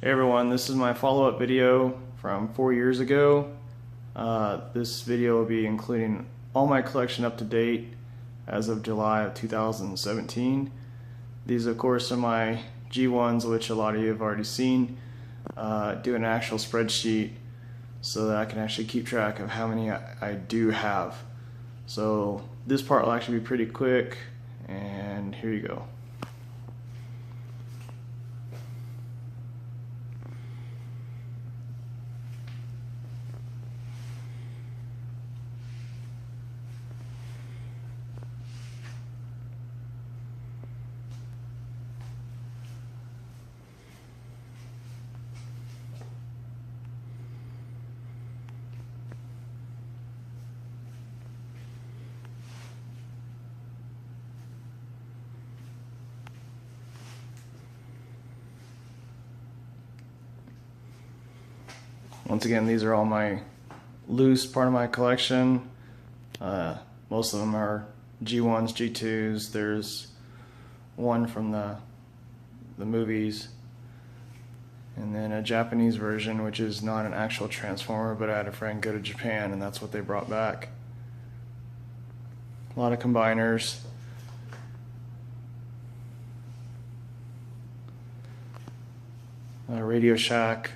Hey everyone, this is my follow-up video from 4 years ago. This video will be including all my collection up to date as of July of 2017. These of course are my G1s, which a lot of you have already seen. Do an actual spreadsheet so that I can actually keep track of how many I do have. So this part will actually be pretty quick, and here you go. Once again, these are all my loose part of my collection. Most of them are G1s, G2s. There's one from the movies, and then a Japanese version, which is not an actual Transformer, but I had a friend go to Japan and that's what they brought back. A lot of combiners. Radio Shack,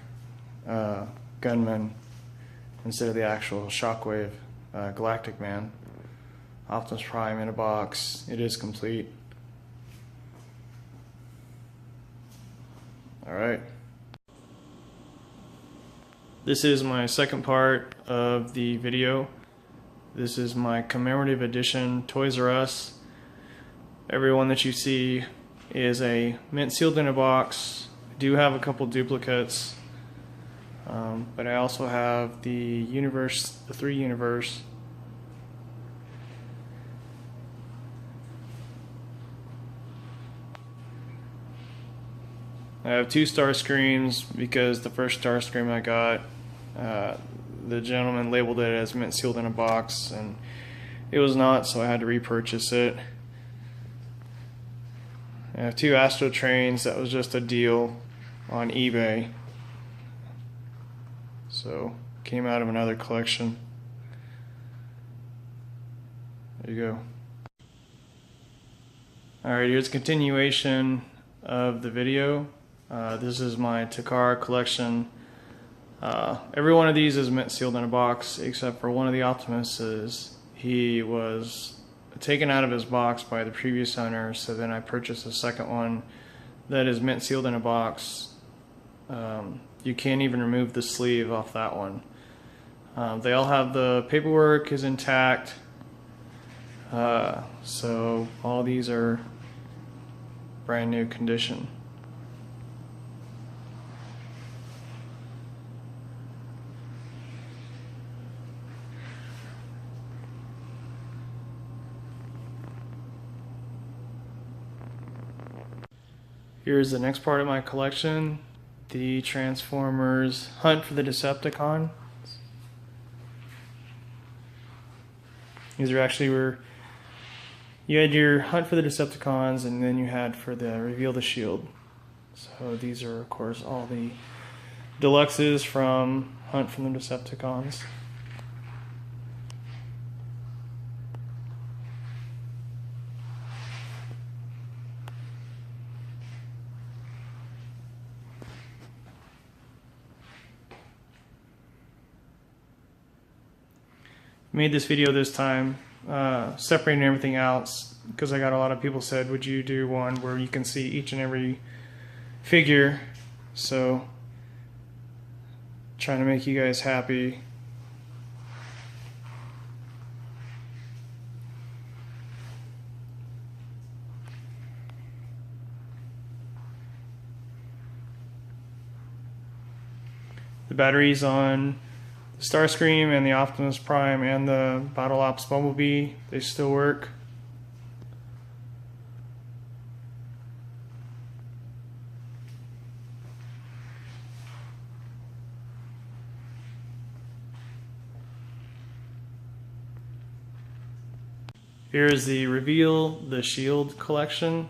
Gunman instead of the actual Shockwave, Galactic Man. Optimus Prime in a box. It is complete. Alright. This is my second part of the video. This is my commemorative edition Toys R Us. Every one that you see is a mint sealed in a box. I do have a couple duplicates. But I also have the universe, the 3 universe. I have 2 star screams because the first star scream I got, the gentleman labeled it as mint sealed in a box, and it was not, so I had to repurchase it. I have 2 Astro Trains. That was just a deal on eBay. So, came out of another collection. There you go. Alright, here's a continuation of the video. This is my Takara collection. Every one of these is mint sealed in a box, except for one of the Optimuses. He was taken out of his box by the previous owner, so then I purchased a second one that is mint sealed in a box. You can't even remove the sleeve off that one. They all have the paperwork is intact, so all these are brand new condition. Here's the next part of my collection. The Transformers Hunt for the Decepticon. These are actually where you had your Hunt for the Decepticons, and then you had for the Reveal the Shield. So these are of course all the deluxes from Hunt for the Decepticons. Made this video this time separating everything out because I got a lot of people said, would you do one where you can see each and every figure? So trying to make you guys happy. The battery's on Starscream and the Optimus Prime and the Battle Ops Bumblebee. They still work. Here is the Reveal the Shield collection.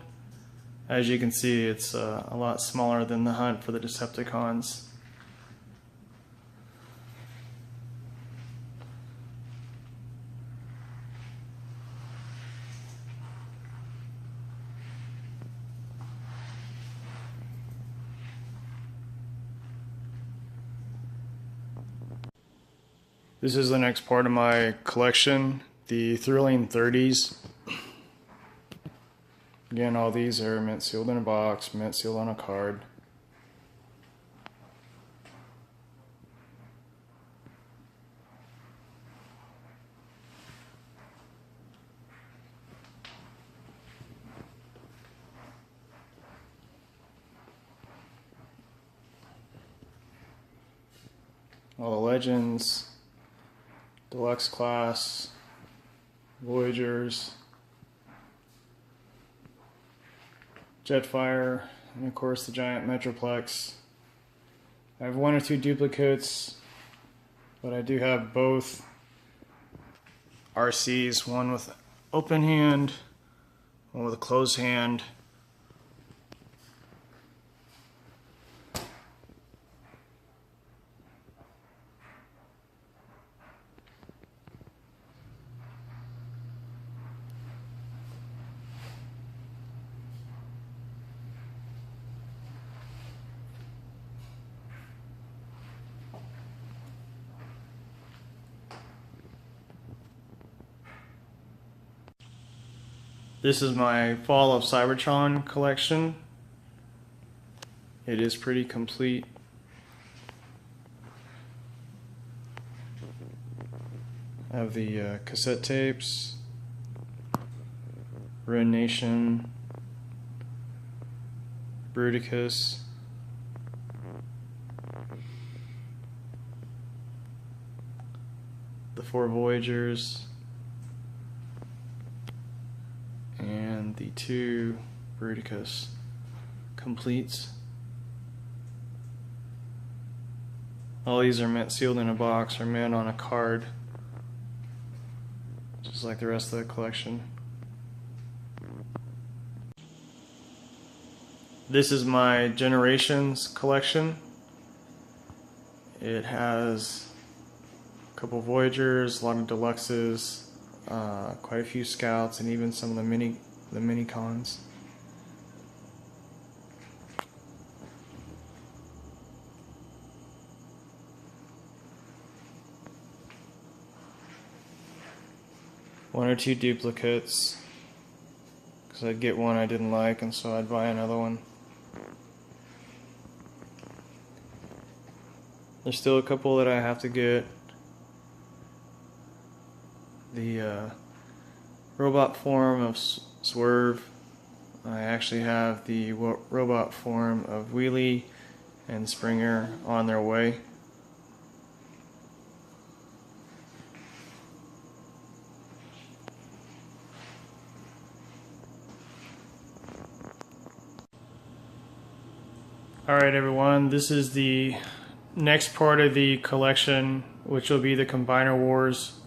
As you can see, it's a lot smaller than the Hunt for the Decepticons. This is the next part of my collection, the Thrilling 30s. Again, all these are mint sealed in a box, mint sealed on a card. All the Legends, Deluxe Class, Voyagers, Jetfire, and of course the giant Metroplex. I have one or two duplicates, but I do have both RCs, one with open hand, one with a closed hand. This is my Fall of Cybertron collection. It is pretty complete. I have the cassette tapes, Ruin Nation, Bruticus, the 4 Voyagers, and the 2 Bruticus completes. All these are mint sealed in a box or mint on a card, just like the rest of the collection. This is my Generations collection. It has a couple Voyagers, a lot of Deluxes, quite a few Scouts, and even some of the mini cons. One or two duplicates, because I'd get one I didn't like, and so I'd buy another one. There's still a couple that I have to get. The robot form of Swerve. I actually have the robot form of Wheelie and Springer on their way. Alright everyone, this is the next part of the collection, which will be the Combiner Wars.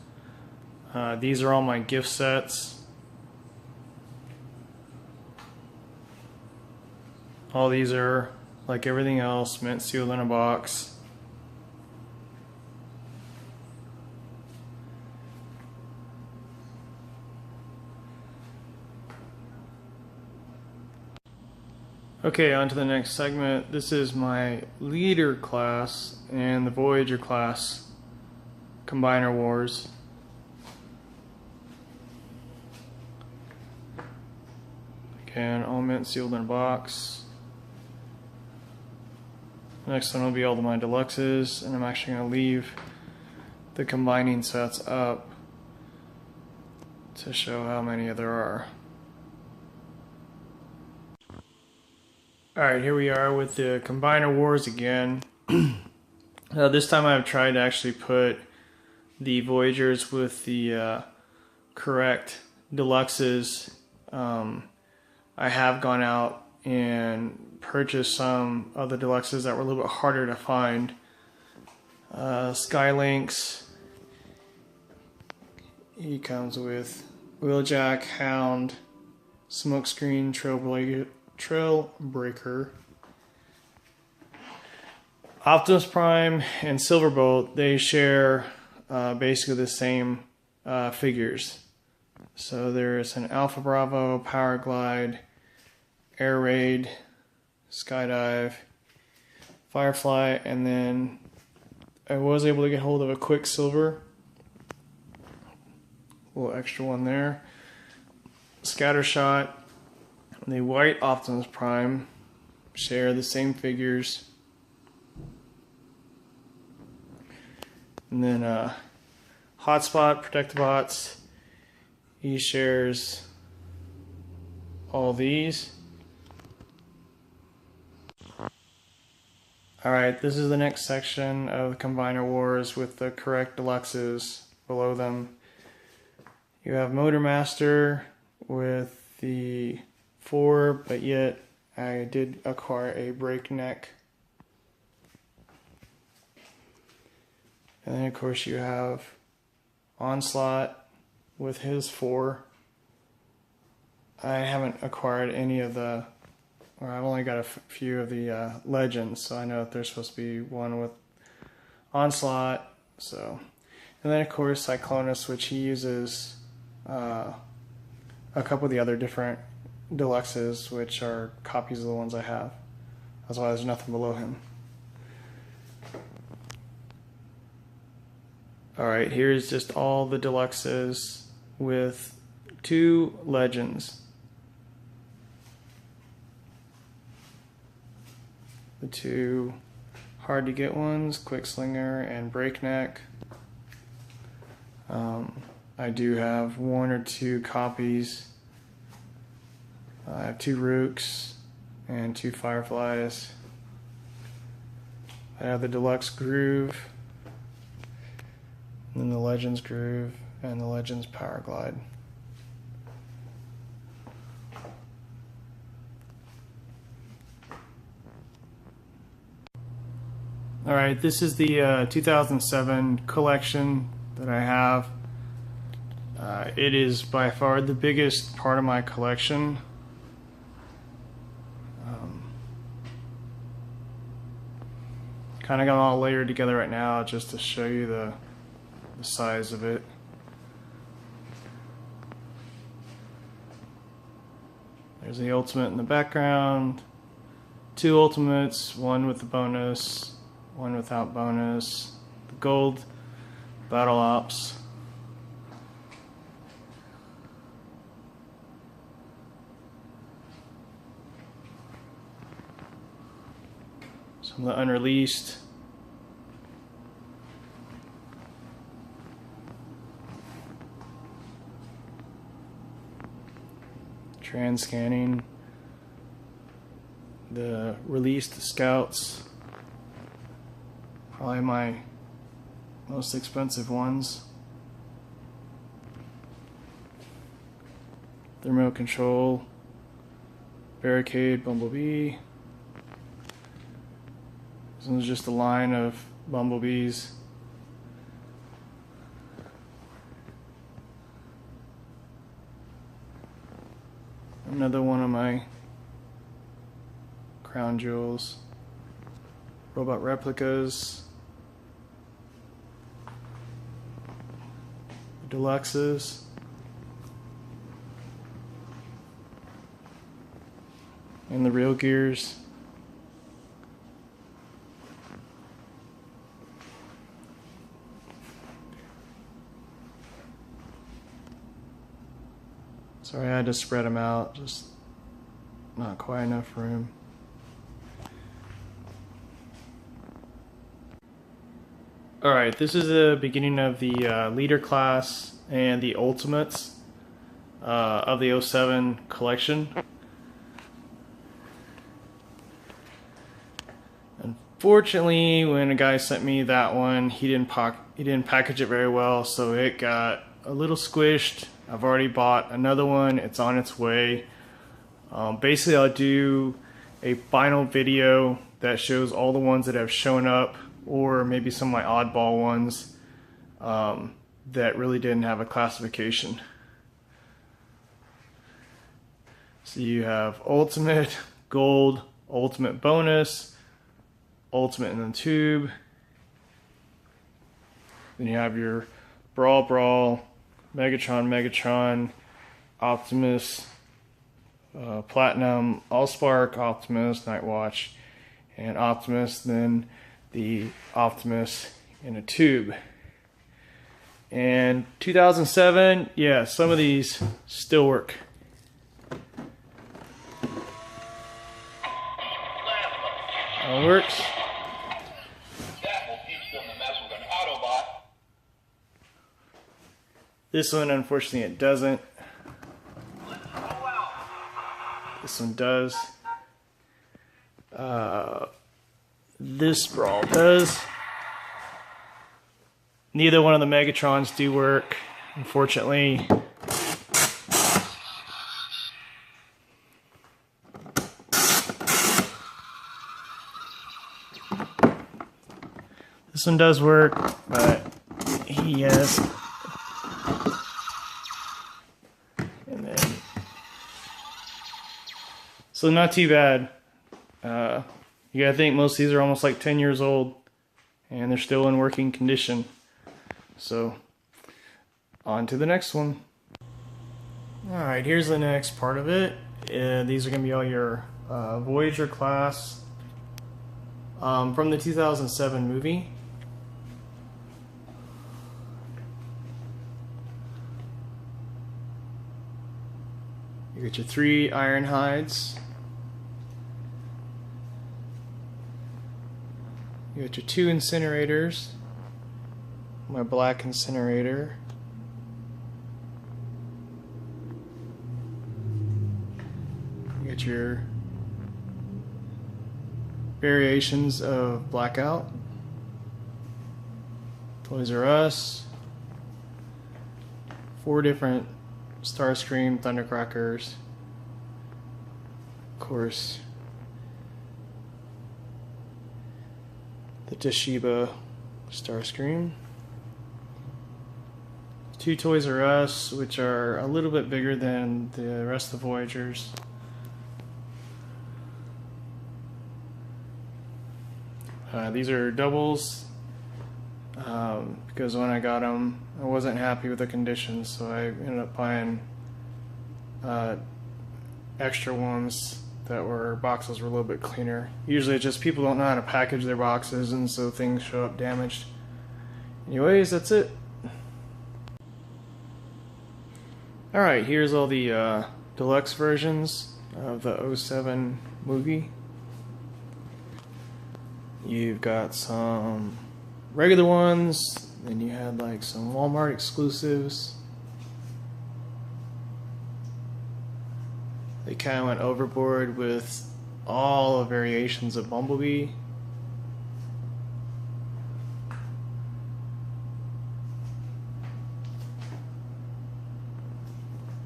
These are all my gift sets. All these are, like everything else, mint sealed in a box. Okay, on to the next segment. This is my Leader class and the Voyager class Combiner Wars. Again, all mint sealed in a box. Next one will be all of my Deluxes, and I'm actually going to leave the combining sets up to show how many there are. Alright, here we are with the Combiner Wars again. This time I've tried to actually put the Voyagers with the correct Deluxes. I have gone out and purchased some of the Deluxes that were a little bit harder to find. Skylinks. He comes with Wheeljack, Hound, Smokescreen, Trailbreaker. Optimus Prime and Silverbolt, they share basically the same figures. So there's an Alpha Bravo, Power Glide, Air Raid, Skydive, Firefly, and then I was able to get hold of a Quicksilver. A little extra one there. Scattershot, and the white Optimus Prime share the same figures. And then Hotspot, Protectobots, he shares all these. Alright, this is the next section of the Combiner Wars with the correct deluxes below them. You have Motormaster with the 4, but yet I did acquire a Breakneck. And then of course you have Onslaught with his 4. I haven't acquired any of the, or I've only got a few of the legends, so I know that there's supposed to be one with Onslaught. So, and then of course Cyclonus, which he uses a couple of the other different deluxes, which are copies of the ones I have. That's why there's nothing below him. Alright, here's just all the deluxes with 2 legends. The 2 hard to get ones, Quickslinger and Breakneck. I do have 1 or 2 copies. I have 2 Rooks and 2 Fireflies. I have the Deluxe Groove, and then the Legends Groove, and the Legends Power Glide. Alright, this is the 2007 collection that I have. It is by far the biggest part of my collection. Kind of got all layered together right now just to show you the size of it. There's the Ultimate in the background, 2 Ultimates, 1 with the bonus, 1 without bonus, the gold Battle Ops. Some of the unreleased. Trans scanning. The released scouts. Probably my most expensive ones. The remote control. Barricade, Bumblebee. This one's just a line of bumblebees. Another one of my crown jewels. Robot replicas. Deluxes. And the real gears. Sorry, I had to spread them out, just not quite enough room. Alright, this is the beginning of the leader class and the ultimates of the 07 collection. Unfortunately, when a guy sent me that one, he didn't package it very well, so it got a little squished. I've already bought another one, it's on its way. Basically I'll do a final video that shows all the ones that have shown up, or maybe some of my oddball ones that really didn't have a classification. So you have Ultimate, Gold, Ultimate Bonus, Ultimate in the Tube. Then you have your Brawl, Megatron, Optimus, Platinum, Allspark, Optimus, Nightwatch, and Optimus. Then the Optimus in a Tube. And 2007, yeah, some of these still work. All works. This one, unfortunately, it doesn't. This one does. This Brawl does. Neither one of the Megatrons do work, unfortunately. This one does work, but he has. And then, so not too bad. You gotta think most of these are almost like 10 years old, and they're still in working condition. So, on to the next one. Alright, here's the next part of it. These are going to be all your Voyager class from the 2007 movie. You got your 3 Ironhides. You got your 2 Incinerators. My black incinerator. You got your variations of Blackout. Toys R Us. 4 different Starscream Thundercrackers. Of course, the Toshiba Starscream. 2 Toys R Us, which are a little bit bigger than the rest of the Voyagers. These are doubles because when I got them, I wasn't happy with the conditions, so I ended up buying extra ones that were boxes were a little bit cleaner. Usually it's just people don't know how to package their boxes, and so things show up damaged. Anyways, that's it. Alright, here's all the deluxe versions of the 07 movie. You've got some regular ones, then you had like some Walmart exclusives. They kind of went overboard with all the variations of Bumblebee.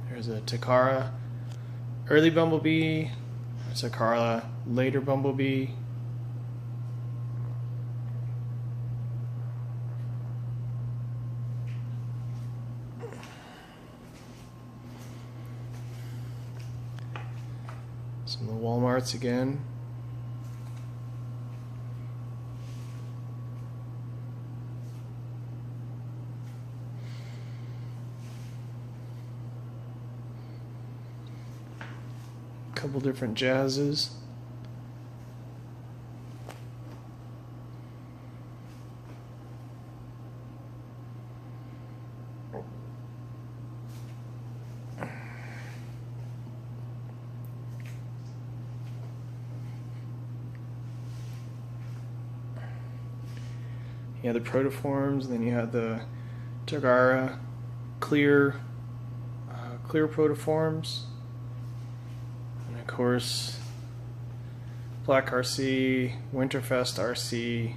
There's a Takara early Bumblebee, there's a Takara later Bumblebee. Some of the Walmarts again. Couple different jazzes. You had the protoforms, then you had the Tagara clear protoforms, and of course Black RC, Winterfest RC,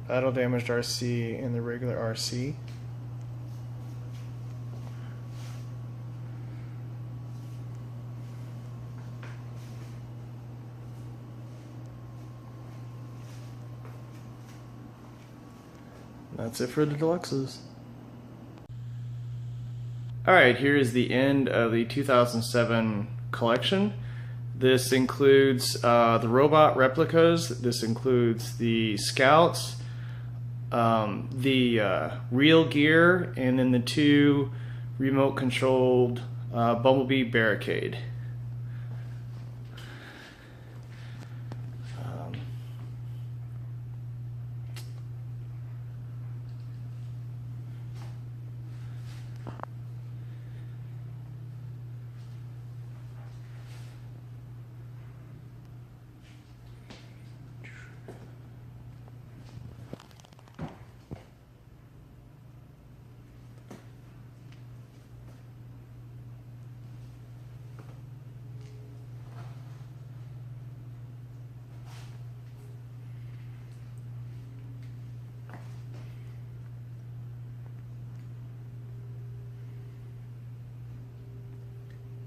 Battle Damaged RC, and the regular RC. That's it for the deluxes. Alright, here is the end of the 2007 collection. This includes the robot replicas, this includes the scouts, the real gear, and then the 2 remote controlled Bumblebee barricade.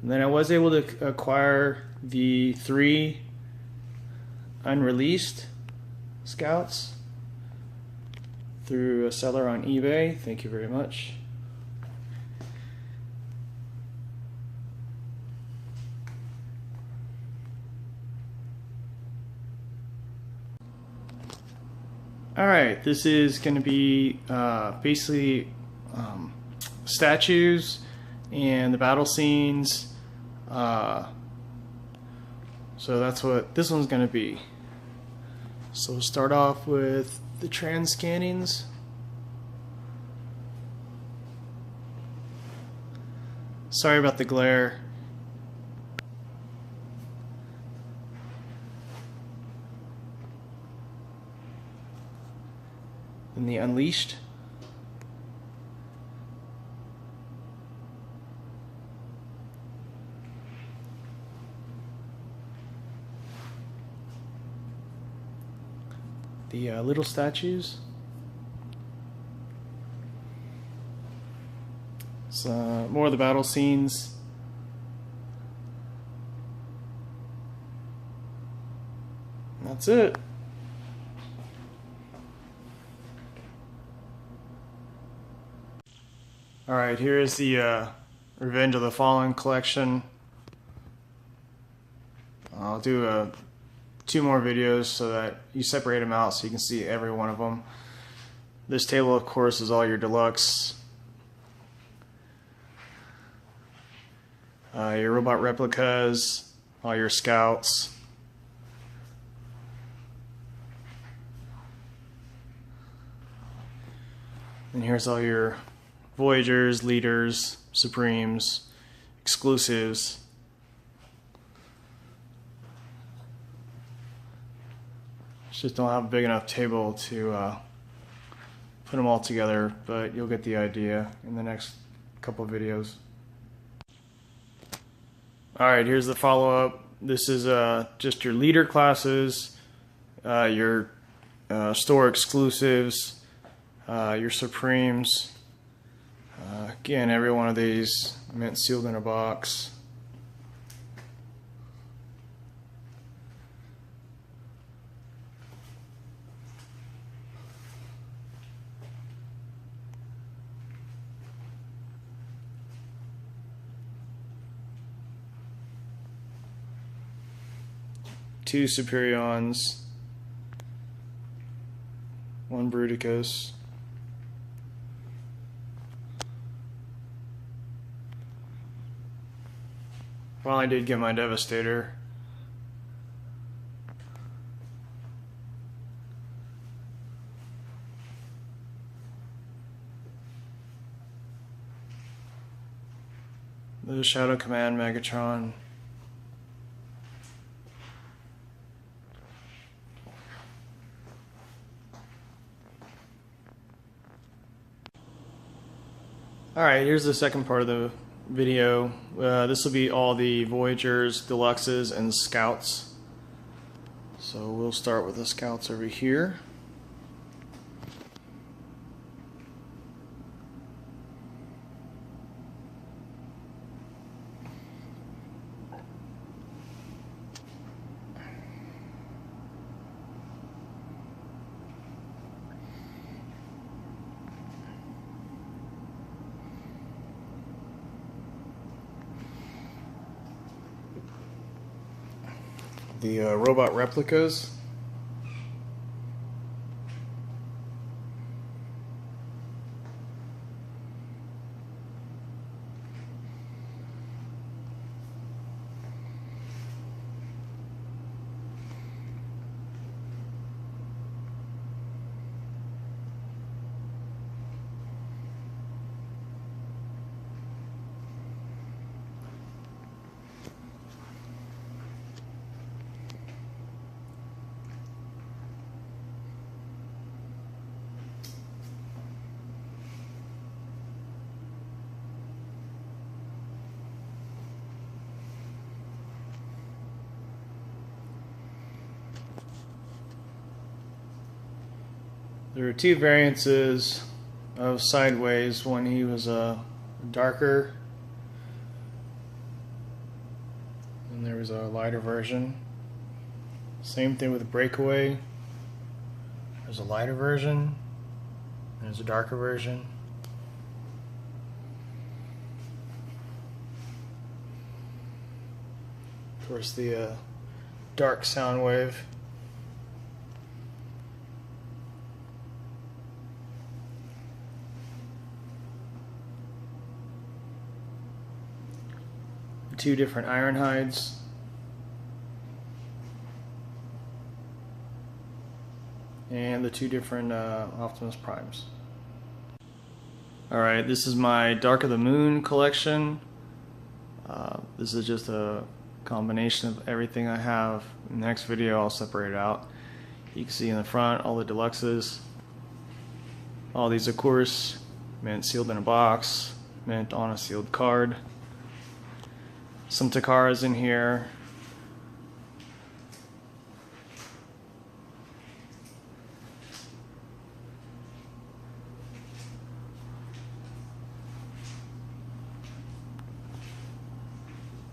And then I was able to acquire the 3 unreleased scouts through a seller on eBay. Thank you very much. Alright, this is going to be basically statues and the battle scenes. So that's what this one's going to be. So we'll start off with the trans scannings. Sorry about the glare. And the unleashed. The little statues. So more of the battle scenes. And that's it. Alright, here is the Revenge of the Fallen collection. I'll do 2 more videos so that you separate them out so you can see every one of them. This table, of course, is all your deluxe. Your robot replicas, all your scouts. And here's all your Voyagers, Leaders, Supremes, exclusives. Just don't have a big enough table to put them all together, but you'll get the idea in the next couple of videos. Alright, here's the follow-up. This is just your leader classes, your store exclusives, your Supremes. Again, every one of these mint sealed in a box. Two Superions, 1 Bruticus, finally did get my Devastator. The Shadow Command Megatron. Alright, here's the second part of the video. This will be all the Voyagers, Deluxes, and Scouts. So we'll start with the Scouts over here. the robot replicas. There are two variances of Sideways. One, he was darker, and there was a lighter version. Same thing with Breakaway. There's a lighter version, and there's a darker version. Of course, the dark Soundwave. Two different Ironhides. And the two different Optimus Primes. Alright, this is my Dark of the Moon collection. This is just a combination of everything I have. In the next video I'll separate it out. You can see in the front all the deluxes. All these, of course, meant sealed in a box, meant on a sealed card. Some Takaras in here.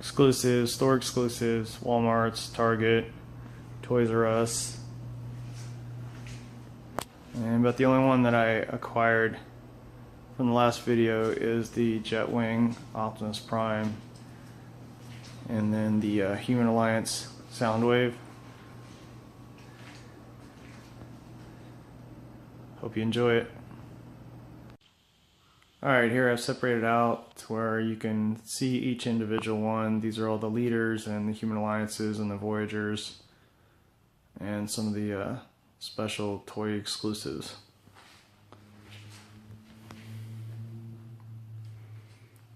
Exclusives, store exclusives, Walmart's, Target, Toys R Us. And but the only one that I acquired from the last video is the Jetwing Optimus Prime. And then the Human Alliance Soundwave. Hope you enjoy it. Alright, here I've separated out to where you can see each individual one. These are all the leaders and the Human Alliances and the Voyagers. And some of the special toy exclusives.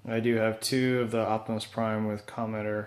I do have two of the Optimus Prime with Commenter.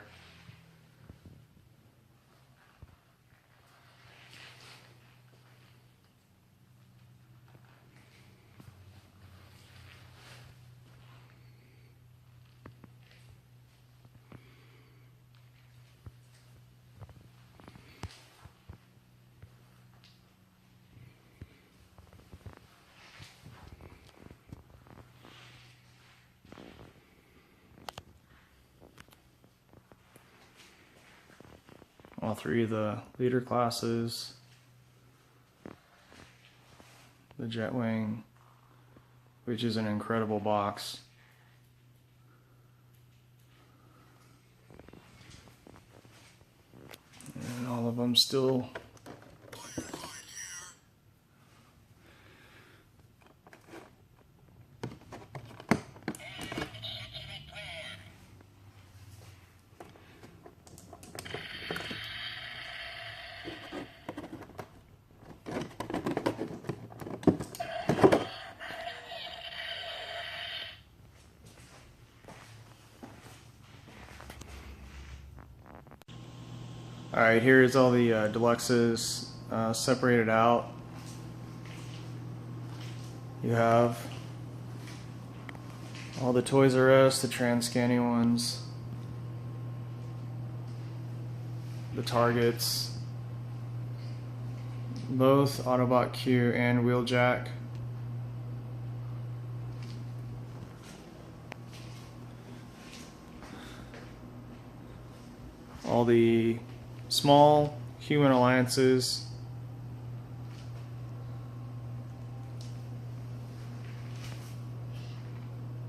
All three of the leader classes, the Jetwing, which is an incredible box. And all of them still Alright, here's all the deluxes separated out. You have all the Toys R Us, the Transcanny ones, the Targets, both Autobot Q and Wheeljack. All the small Human Alliances,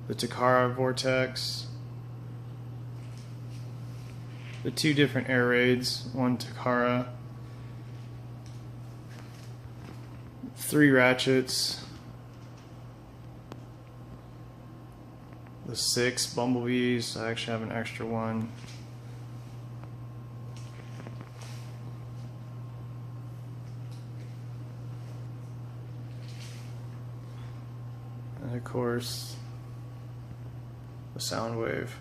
the Takara Vortex, the 2 different air raids, 1 Takara, 3 ratchets, the 6 bumblebees. I actually have an extra one. And of course, the sound wave.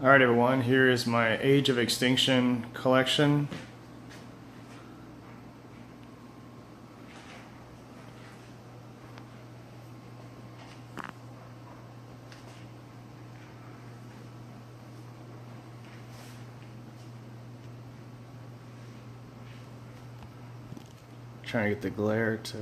Alright everyone, here is my Age of Extinction collection. Trying to get the glare to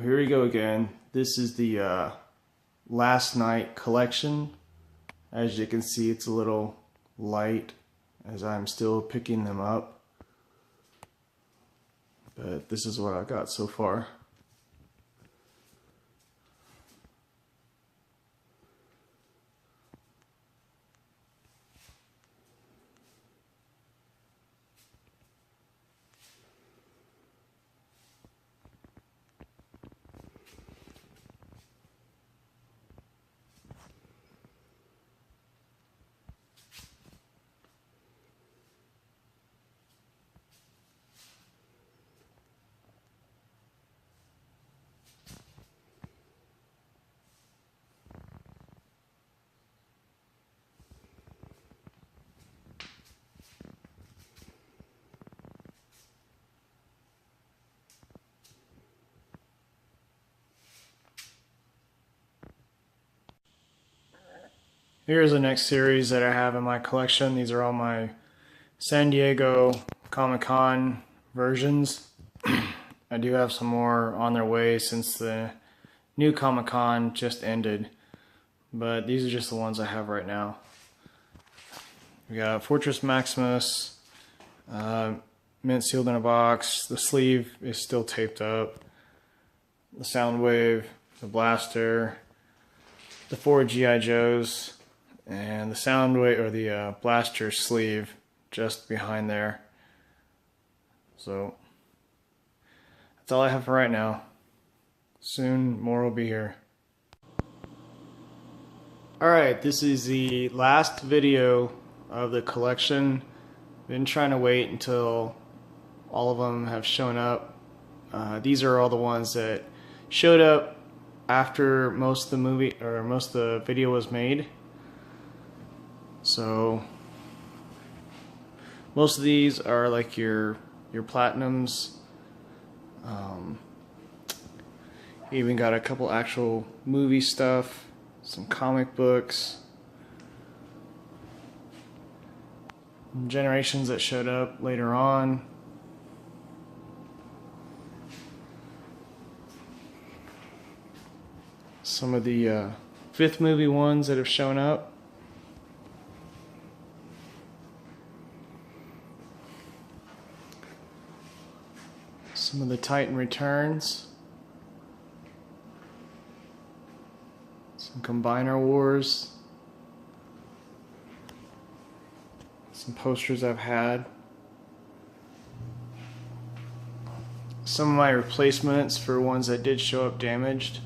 here we go again. This is the last night collection. As you can see, it's a little light as I'm still picking them up. But this is what I've got so far. Here's the next series that I have in my collection. These are all my San Diego Comic-Con versions. I do have some more on their way since the new Comic-Con just ended, but these are just the ones I have right now. We got Fortress Maximus, mint sealed in a box. The sleeve is still taped up. The Soundwave, the Blaster, the 4 G.I. Joes, and the Soundwave, or the Blaster sleeve just behind there. So that's all I have for right now. Soon more will be here. Alright, this is the last video of the collection. Been trying to wait until all of them have shown up. These are all the ones that showed up after most of the movie, or most of the video was made. So most of these are like your platinums. Even got a couple actual movie stuff, some comic books, generations that showed up later on. Some of the 5th movie ones that have shown up. Some of the Titan returns. Some Combiner Wars. Some posters I've had. Some of my replacements for ones that did show up damaged.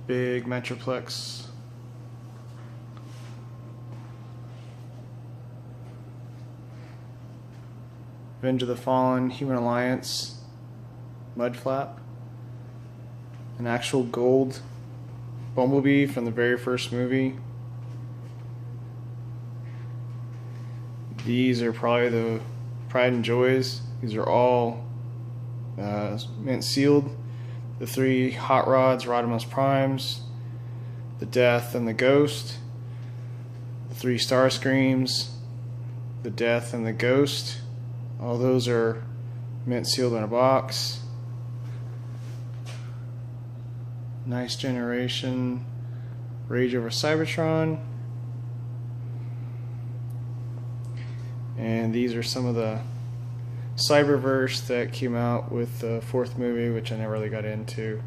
Big Metroplex. Revenge of the Fallen, Human Alliance, Mudflap. An actual gold Bumblebee from the very first movie. These are probably the pride and joys. These are all mint sealed. The 3 hot rods, Rodimus Primes, the Death and the Ghost, the 3 Star Screams, the Death and the Ghost. All those are mint sealed in a box. Nice Generation, Rage Over Cybertron. And these are some of the Cyberverse that came out with the 4th movie, which I never really got into.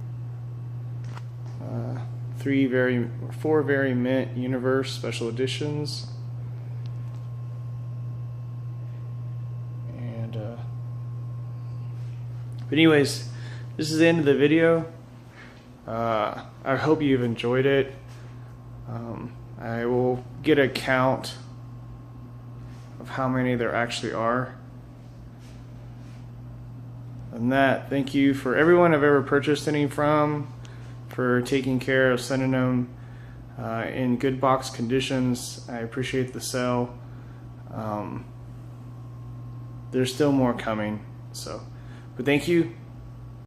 4 very mint universe special editions. And but anyways, this is the end of the video. I hope you've enjoyed it. I will get a count of how many there actually are. And that, thank you for everyone I've ever purchased any from, for taking care of sending them in good box conditions. I appreciate the sale. There's still more coming, but thank you.